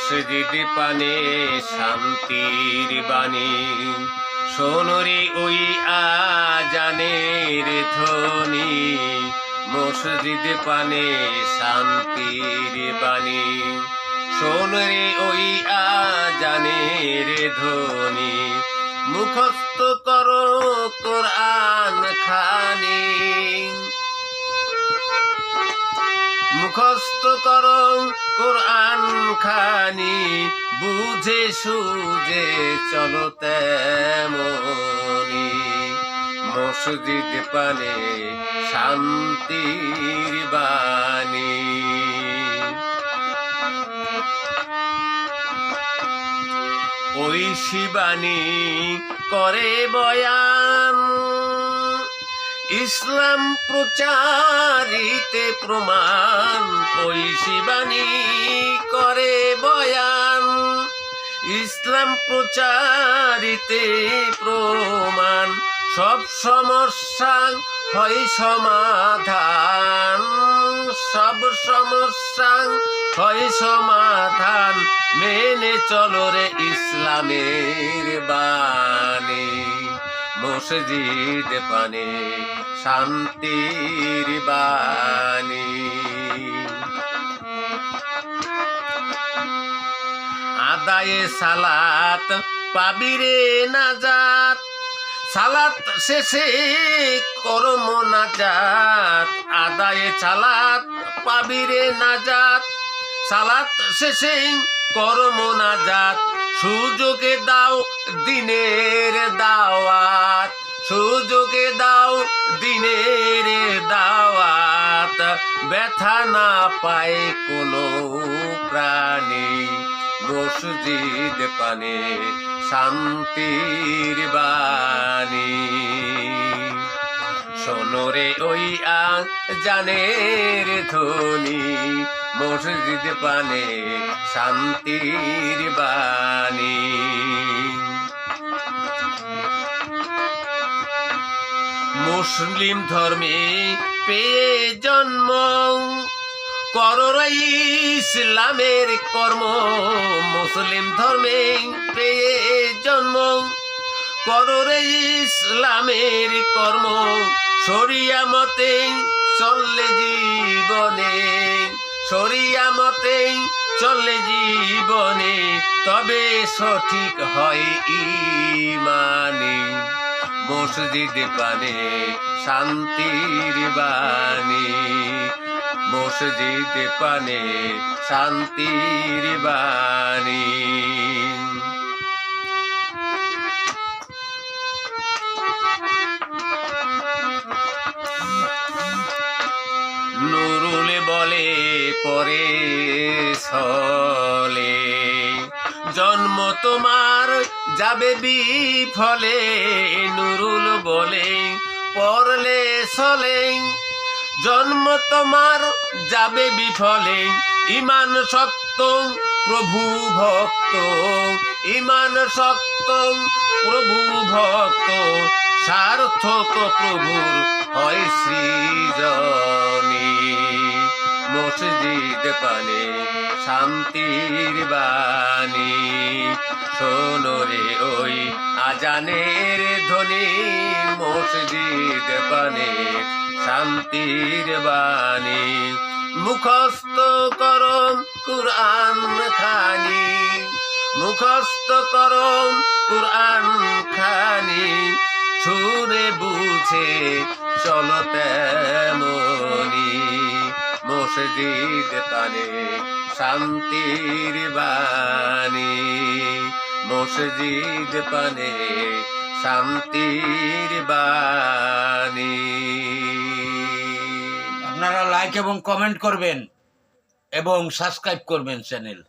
মসজিদ পানে শান্তির বাণী, শোনরে ওই আজানের ধ্বনি। মসজিদ পানে শান্তির বাণী, শোনরে ওই আজানের ধ্বনি। মুখস্থ করো কোরআন খানি, মুখস্থ করো কোরআন খানি। বুঝে সুঝে চলো তেমনি, মসজিদ পানে শান্তির বাণী। ঐশী বাণী করে বয়ান, ইসলাম প্রচারিতে প্রমাণ। ঐশী বাণী করে বয়ান, ইসলাম প্রচারিতে প্রমাণ। সব সমস্যা হয় সমাধান, সব সমস্যা হয় সমাধান। মেনে চলো রে ইসলামের বাণী, মসজিদ পানে শান্তির বাণী। আদায়ে সালাত পাবিরে নাজাত, সালাত শেষে করো মোনাজাত। আদায়ে সালাত পাবিরে নাজাত, সালাত শেষে করো মোনাজাত। সুযোগে দাও দিনের দাওয়াত, সুযোগে দাও দিনের দাওয়াত। ব্যথা না পায় কোনো প্রাণী, মসজিদ পানে শান্তির বাণী। শোনরে ওই আজানের ধ্বনি, মসজিদ পানে শান্তির বাণী। মুসলিম ধর্মে পেয়ে জন্ম, করো ইসলামের কর্ম। মুসলিম ধর্মে পেয়ে জন্ম, করো ইসলামের কর্ম। শরিয়া মতে চললে জীবনে, শরিয়া মতে চললে জীবনে। তবে সঠিক হয় ঈমানে, মসজিদ পানে শান্তির বাণী। মসজিদ পানে শান্তির বাণী। নুরুল বলে পরে ছলে, জন্ম তোমার যাবে বিফলে। নুরুল বলে পড়লে চলে, জন্ম তোমার যাবে বিফলে। ইমান সত্য প্রভু ভক্ত, ইমান সত্য প্রভু ভক্ত। সার্থক প্রভুর হয় সৃজনী, মসজিদ পানে শান্তির বাণী। শোনরে ওই আজানের ধ্বনি, মসজিদ পানে শান্তির বাণী। মুখস্থ করো কুরআন খানি, মুখস্থ করো কুরআন খানি। শুনে বুঝে চলো তেমনি, মসজিদ পানে শান্তির বাণী। মসজিদ পানে শান্তির বাণী। আপনারা লাইক এবং কমেন্ট করবেন এবং সাবস্ক্রাইব করবেন চ্যানেল।